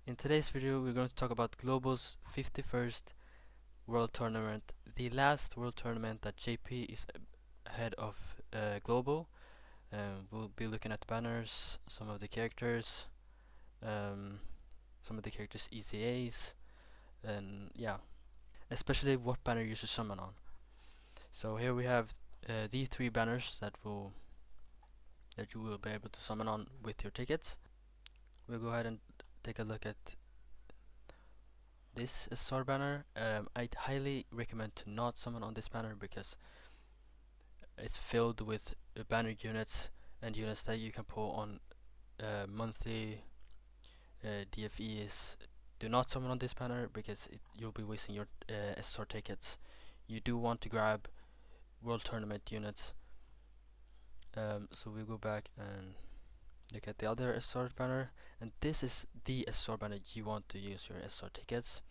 In today's video, we're going to talk about Global's 51st World Tournament, the last World Tournament that JP is ahead of Global. We'll be looking at the banners, some of the characters, um, some of the characters' ECAs, and yeah, especially what banner you should summon on. So here we have the three banners that you will be able to summon on with your tickets. We'll go ahead and take a look at this SR banner. I'd highly recommend to not summon on this banner because it's filled with banner units and units that you can pull on monthly DFEs. Do not summon on this banner because you'll be wasting your SR tickets. You do want to grab World Tournament units. So we'll go back and look at the other SR banner, and this is the SR banner you want to use your SR tickets.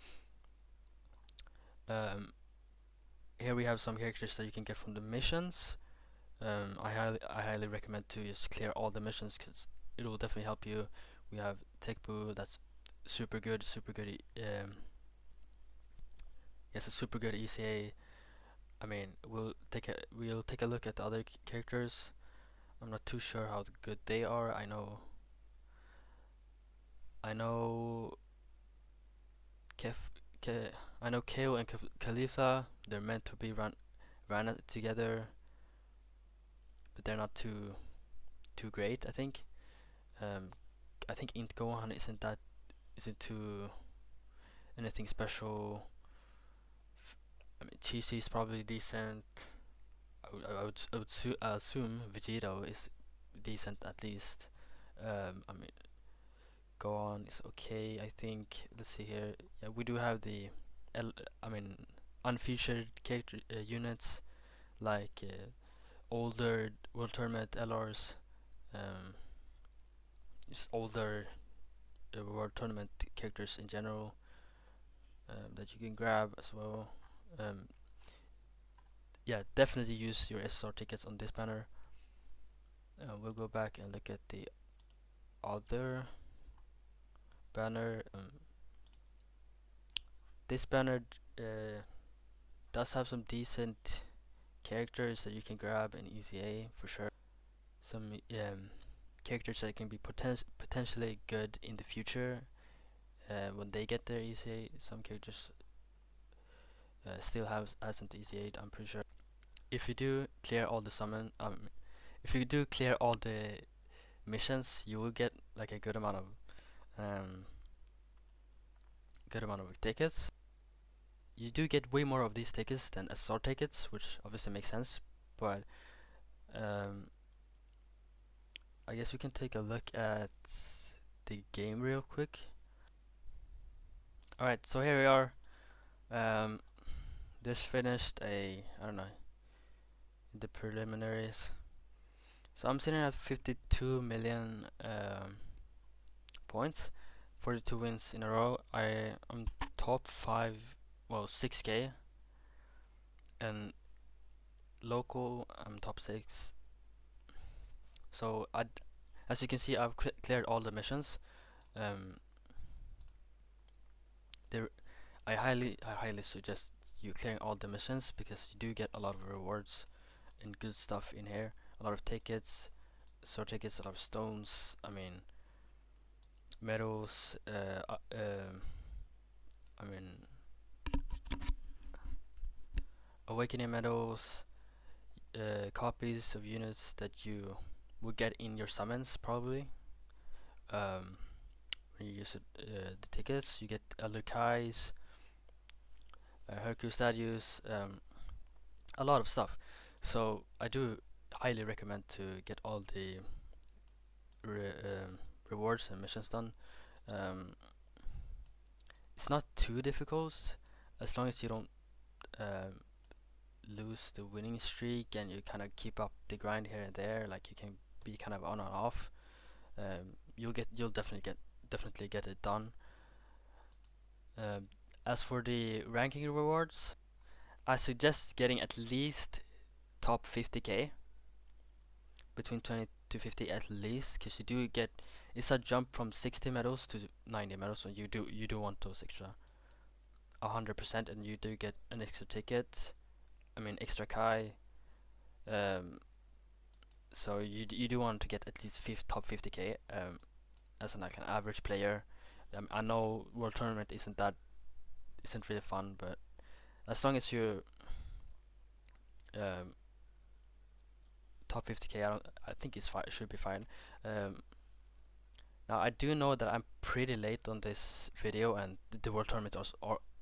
Here we have some characters that you can get from the missions. I highly recommend to just clear all the missions because it will definitely help you. We have Tekbu, that's super good. Yes, a super good ECA. I mean, we'll take a look at the other characters. I'm not too sure how good they are. I know Kef, Ke, I know KO and Khalifa. They're meant to be ran together, but they're not too great. I think. Um, I think Int Gohan isn't too anything special. I mean, Chi Chi is probably decent. Assume Vegito is decent at least. I mean, Gohan is okay. I think. Let's see here. Yeah, we do have the, I mean, unfeatured character units like older World Tournament LRs. Um, just older World Tournament characters in general that you can grab as well. Um, yeah, definitely use your SSR tickets on this banner. We'll go back and look at the other banner. This banner does have some decent characters that you can grab in EZA for sure. Some characters that can be potentially good in the future when they get their EZA. Some characters still hasn't EZA'd, I'm pretty sure. If you do clear all the if you do clear all the missions, you will get like a um, good amount of tickets. You do get way more of these tickets than SR tickets, which obviously makes sense. But um, I guess we can take a look at the game real quick. All right, so here we are. This finished I don't know, the preliminaries. So I'm sitting at 52 million points, 42 wins in a row. I'm top 5, well 6k, and local I'm top 6. So as you can see, I've cleared all the missions. Um, there, I highly suggest you clearing all the missions because you do get a lot of rewards and good stuff in here. A lot of tickets, sword tickets, a lot of stones. I mean, medals. I mean, awakening medals. Copies of units that you will get in your summons probably. Um, when you use the tickets, you get Elder Kai's, Hercules statues, a lot of stuff. So I do highly recommend to get all the rewards and missions done. Um, it's not too difficult as long as you don't um, lose the winning streak and you kind of keep up the grind here and there. Like you can be kind of on and off. You'll definitely get it done. As for the ranking rewards, I suggest getting at least top 50k, between 20 to 50 at least, because you do get it's a jump from 60 medals to 90 medals, so you do want those extra 100%, and you do get an extra ticket. I mean extra Kai. Um, so you do want to get at least top 50k as like an average player. I know World Tournament isn't really fun, but as long as you're um, top 50k, I think it's fine. Should be fine. Um, Now I do know that I'm pretty late on this video, and the World Tournament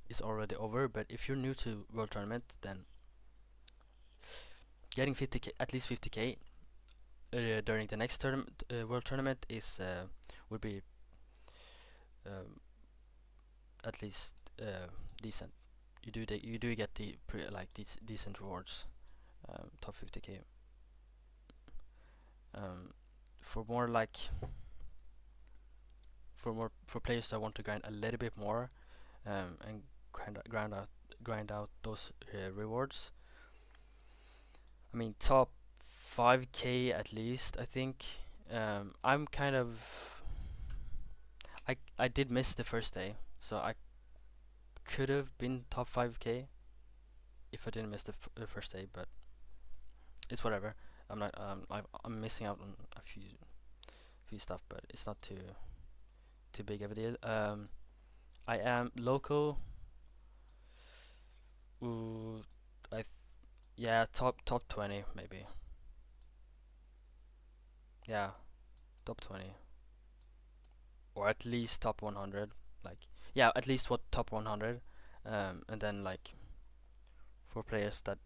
is already over. But if you're new to World Tournament, then getting 50k, at least 50k during the next World Tournament would be um, at least decent. You do get the decent rewards, top 50k. Um, for more like for players that want to grind a little bit more, and grind out those rewards. I mean, top 5k at least. I think I'm kind of I did miss the first day, so I could have been top 5k if I didn't miss the first day, but it's whatever. I'm not I'm missing out on a few stuff, but it's not too big of a deal. I am local. Ooh, yeah, top 20 maybe. Yeah, top 20, or at least top 100. Like, yeah, at least what top 100. And then like for players that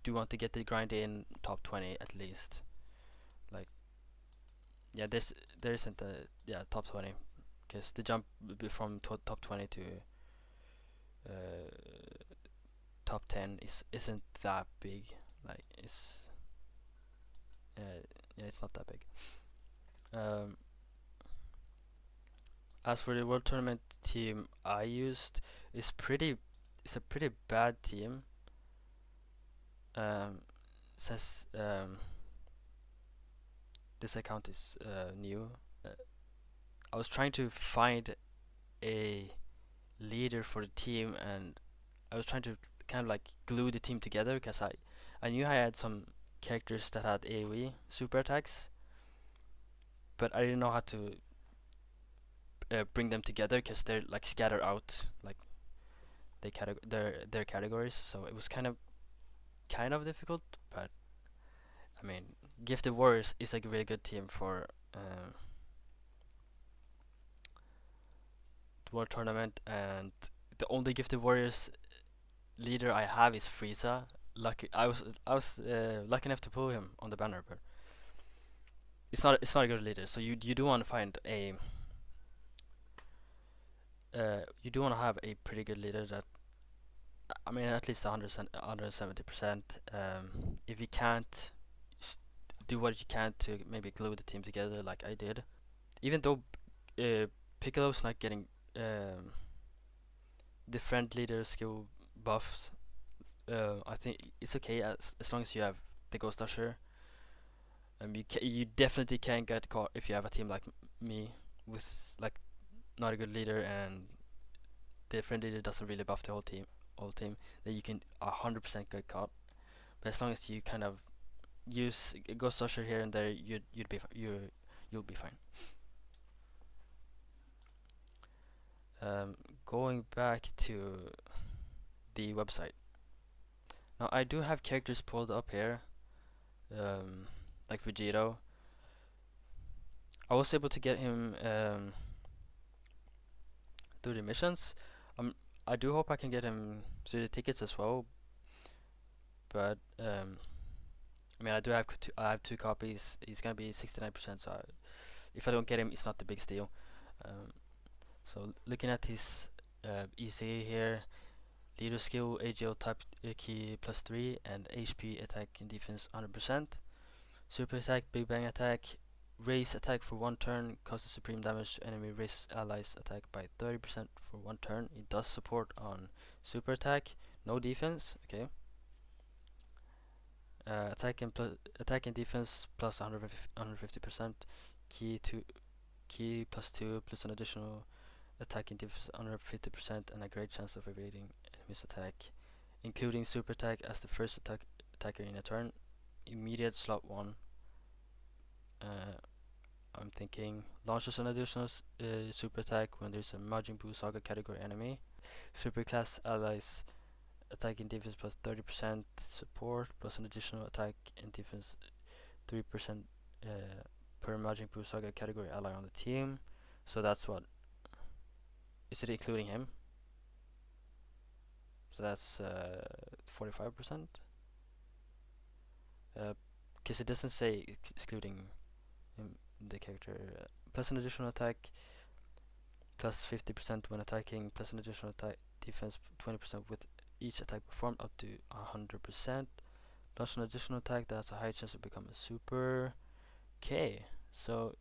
do want to get the grind in, top 20 at least. Like, yeah, there isn't a top 20, because the jump from top 20 to uh, top 10 isn't that big. Like, it's not that big. Um, as for the World Tournament team I used, it's a pretty bad team. Um, Says this account is new. Uh, I was trying to find a leader for the team, and I was trying to kind of like glue the team together, because I knew I had some characters that had AoE super attacks, but I didn't know how to bring them together, because they're like scattered out, like their categories. So it was kind of difficult. But I mean, Gifted Warriors is like a really good team for the World Tournament, and the only Gifted Warriors leader I have is Frieza. I was lucky enough to pull him on the banner, but it's not a good leader. So you do want to find a you do want to have a pretty good leader that, I mean, at least 170%. If you can't, do what you can to maybe glue the team together, like I did. Even though Piccolo's not getting the friend leader skill buffs, I think it's okay as long as you have the Ghost Usher. You definitely can't get caught if you have a team like me, with like not a good leader, and the friend leader doesn't really buff the whole team. Then you can 100% get caught. But as long as you kind of use Ghost Usher here and there, you'll be fine. Going back to the website. Now I do have characters pulled up here, like Vegito. I was able to get him through the missions. I do hope I can get him through the tickets as well. But I mean, I have two copies. He's gonna be 69%. So if I don't get him, it's not the big deal. So looking at his ECA here, leader skill, AGL type key +3, and HP attack and defense 100%. Super attack, Big Bang attack, raise attack for 1 turn, causes supreme damage to enemy raises allies attack by 30% for 1 turn. It does support on super attack, no defense. Okay. Attack and defense plus 150%. Key to Ki +2 plus an additional attacking defense under 50% and a great chance of evading enemy's attack, including super attack as the first attacker in a turn. Immediate slot 1. I'm thinking launches an additional super attack when there's a Majin Buu Saga category enemy. Super class allies attacking defense plus 30% support plus an additional attack and defense 3% per Majin Buu Saga category ally on the team. So that's what. Is it including him? So that's 45%. Because it doesn't say excluding him, the character. Plus an additional attack, plus 50% when attacking, plus an additional attack defense 20% with each attack performed up to 100%. Launch an additional attack that has a high chance to become a super. Okay, so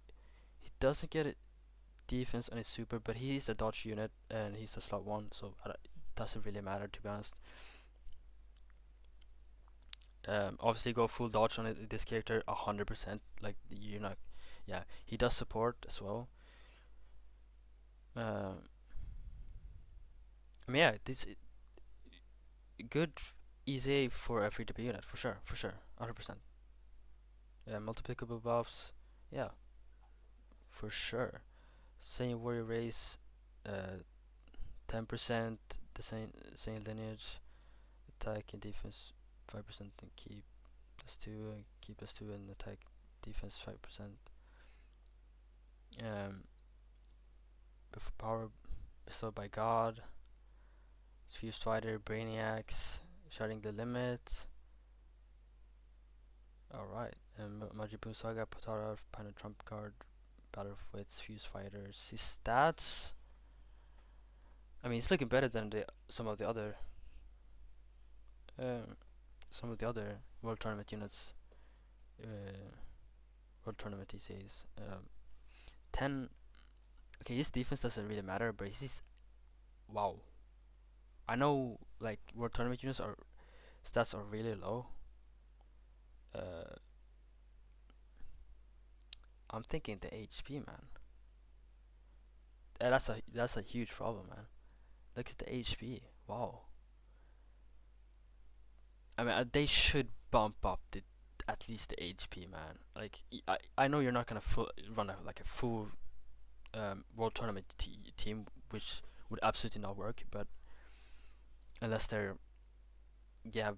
he doesn't get it defense on his super, but he's a dodge unit and he's a slot 1, so it doesn't really matter, to be honest. Obviously go full dodge on this character 100%, like you're not. Yeah, he does support as well. I mean, yeah, this good easy for a free to play unit for sure, 100%. Yeah, multiplicable buffs, yeah, for sure. Same warrior race, 10%, the same lineage, attack and defense 5% and ki +2, ki +2 and attack defense 5%. Power bestowed by God. Fused Fighter, Brainiacs, Shutting the Limit. Alright, Majin Buu Saga, Potara, Pioneer Trump Card, Battle of Wits, Fused Fighters. His stats. I mean, it's looking better than some of the other World Tournament units. World Tournament ECs. 10. Okay, his defense doesn't really matter, but his. Wow. I know, like, World Tournament units stats are really low. I'm thinking the HP, man. That's a huge problem, man. Look at the HP. Wow. I mean, they should bump up at least the HP, man. Like, I know you're not gonna run a full World Tournament team, which would absolutely not work. But unless they're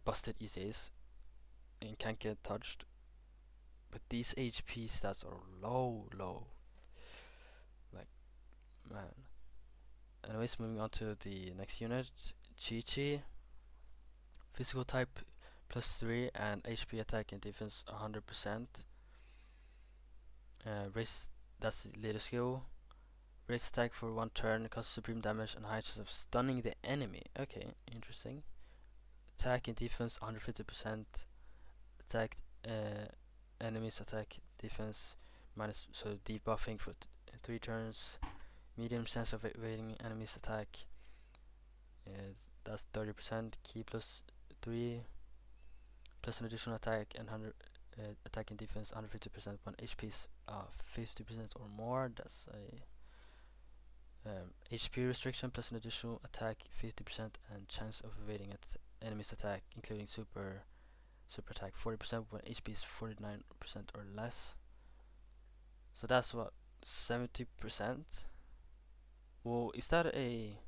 busted ECs and can't get touched, but these HP stats are low. Like, man. Anyways, moving on to the next unit, Chi-Chi. Physical type +3 and HP attack and defense 100%. Race, that's the leader skill. Race attack for 1 turn, causes supreme damage and high chance of stunning the enemy. Okay, interesting. Attack and defense 150%. Attack enemies attack defense minus, so debuffing for 3 turns. Medium chance of evading enemies attack. That's 30%. Ki +3 plus an additional attack and 100 attack and defense 150% when HP is 50% or more. That's a HP restriction plus an additional attack 50% and chance of evading enemy's attack, including super attack 40% when HP is 49% or less. So that's what, 70%. Well, is that a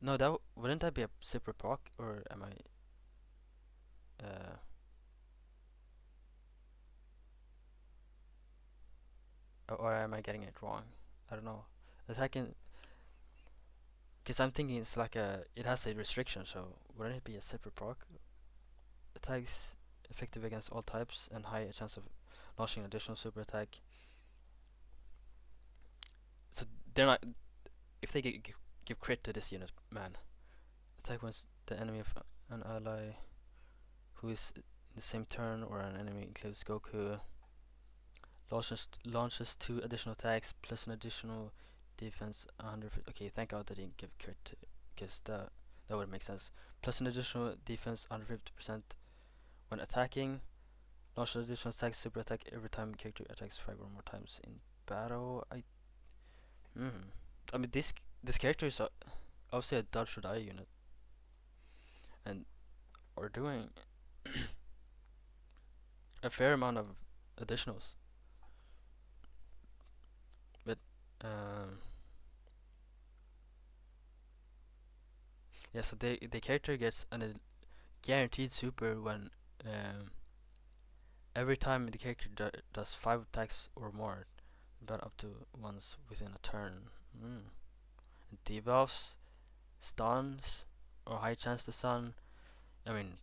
no? That wouldn't that be a super proc, or am I? Or am I getting it wrong? I don't know. Attacking, because I'm thinking it's like it has a restriction, so wouldn't it be a separate proc? Attacks effective against all types and high chance of launching an additional super attack. So they're not. If they give crit to this unit, man. Attack once the enemy of an ally who is in the same turn or an enemy includes Goku. Launches 2 additional attacks plus an additional defense 100. Okay, thank God they didn't give crit, because that would make sense. Plus an additional defense 150% when attacking. Launch an additional attack, super attack every time character attacks 5 or more times in battle. I mean this character is obviously a dodge or die unit, and we're doing a fair amount of additionals. But um, yeah, so the character gets an guaranteed super when every time the character does 5 attacks or more, but up to once within a turn. Mm. And debuffs, stuns, or high chance to stun. I mean,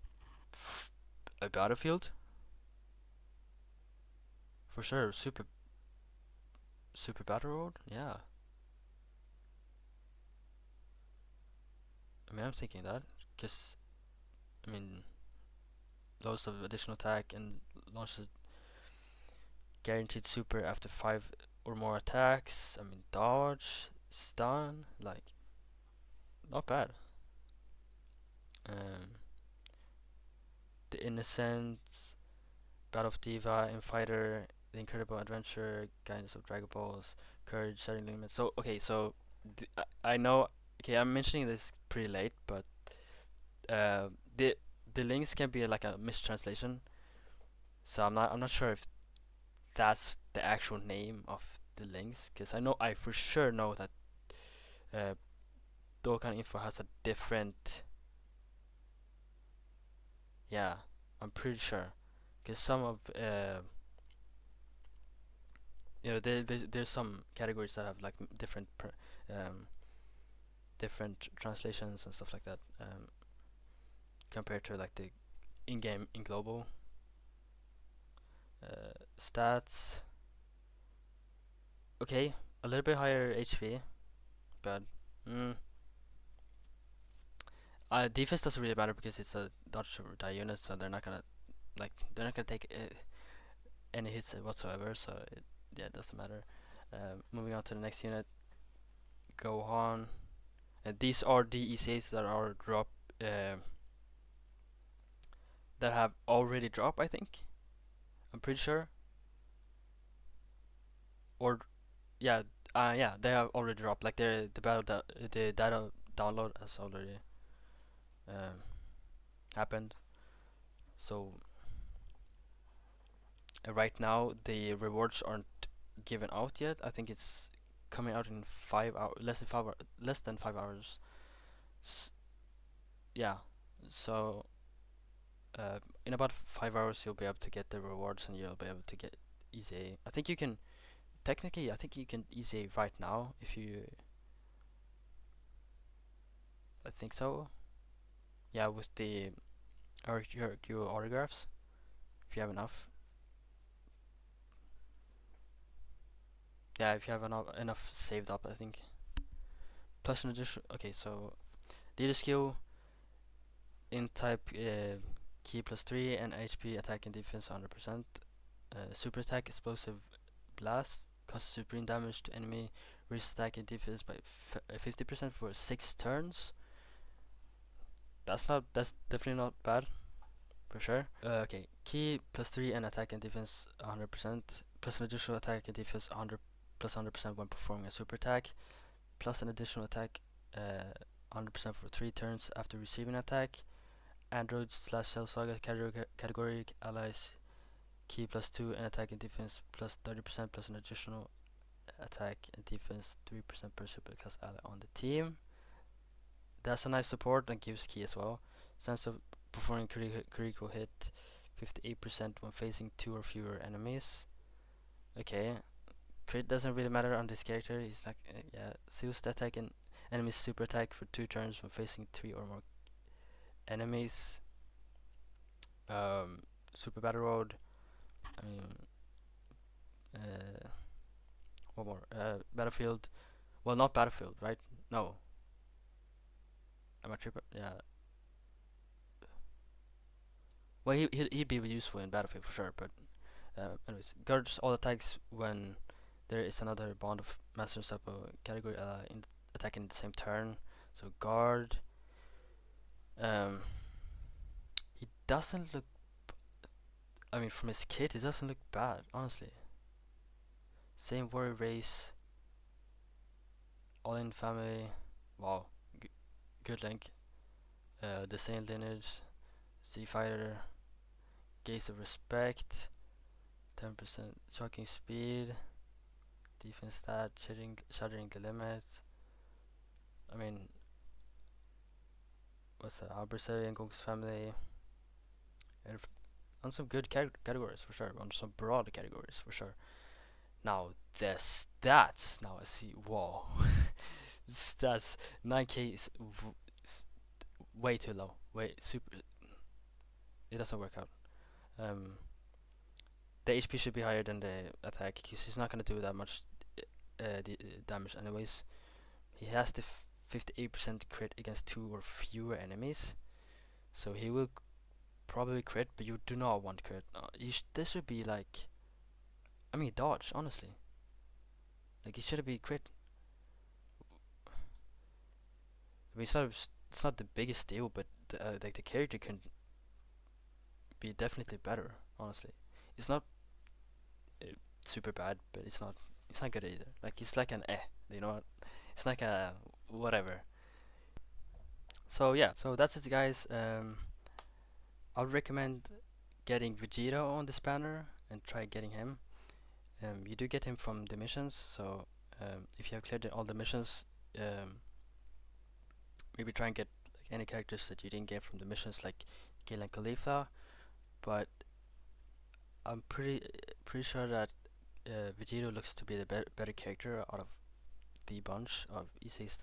a battlefield for sure. Super battle road. Yeah. I mean, I'm thinking that because I mean, loads of additional attack and launches guaranteed super after 5 or more attacks. I mean, dodge, stun, like not bad. Um, the Innocent, Battle of Diva, Infighter, The Incredible Adventure, Guidance of Dragon Balls, Courage, Setting Limits. So okay, so I know. Okay, I'm mentioning this pretty late, but uh, the the links can be like a mistranslation. So I'm not sure if that's the actual name of the links, because I for sure know that uh, Dokkan Info has a different. Yeah, I'm pretty sure, because some of there's some categories that have like um, different translations and stuff like that, compared to like the in-game in global stats. Okay, a little bit higher HP, but mm, defense doesn't really matter because it's a dodge or die unit, so they're not gonna take any hits whatsoever. So it doesn't matter. Moving on to the next unit, Gohan. These are the ECAs that are that have already dropped. I think I'm pretty sure, or yeah, yeah, they have already dropped. Like the data download has already um, happened. So right now the rewards aren't given out yet. I think it's coming out in 5 hours, less than 5 hours. S- yeah, so in about 5 hours you'll be able to get the rewards and you'll be able to get easy. I think you can technically. I think you can easy right now if you. I think so. Yeah, with the RQ autographs, if you have enough. Yeah, if you have enough saved up, I think. Plus an addition. Okay, so leader skill in type key +3 and HP attack and defense 100%. Super attack explosive blast causes supreme damage to enemy. Reduce attack and defense by 50% for 6 turns. That's definitely not bad for sure. Okay, key +3 and attack and defense 100%. Plus an additional attack and defense 100% when performing a super attack. Plus an additional attack 100% for 3 turns after receiving an attack. Android / Cell Saga category allies key +2 and attack and defense plus 30% plus an additional attack and defense 3% per super class ally on the team. That's a nice support and gives key as well. Sense of performing critical hit 58% when facing 2 or fewer enemies. Okay, crit doesn't really matter on this character. He's like yeah, Zeus attack and enemy super attack for 2 turns when facing 3 or more enemies. Super battle road. I mean, uh, what more? Battlefield. Well, not battlefield, right? No. Am I tripping? Yeah. Well, he'd be useful in battlefield for sure. But anyways, guards all attacks when there is another bond of master and suppo category in attacking the same turn. So guard. Um, he doesn't look. I mean, from his kit, it doesn't look bad, honestly. Same warrior race, all in family. Wow, good link. The same lineage, Z fighter, gaze of respect, 10% shocking speed, defense stat, shattering the limits. I mean, what's that? Albersary and Gong's family. And on some good categories for sure. On some broad categories for sure. Now the stats. Now I see. Whoa, stats. 9k is way too low. Way super. It doesn't work out. Um, the HP should be higher than the attack because he's not gonna do that much damage anyways. He has the 58% crit against 2 or fewer enemies, so he will probably crit, but you do not want crit. This should be like, I mean, dodge, honestly. Like, it should be crit. I mean, it's not the biggest deal, but like the character can be definitely better, honestly. It's not super bad, but it's not good either. Like, it's like an you know what? It's like a whatever. So yeah, so that's it, guys. I would recommend getting Vegeta on this banner and try getting him. You do get him from the missions, so if you have cleared all the missions, maybe try and get like any characters that you didn't get from the missions, like Gil and Khalifa. But I'm pretty sure that Vegito looks to be the better character out of the bunch of ECs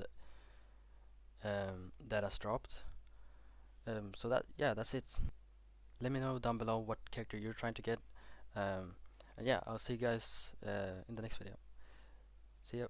that has dropped. So that's it. Let me know down below what character you're trying to get. And yeah, I'll see you guys in the next video. See ya.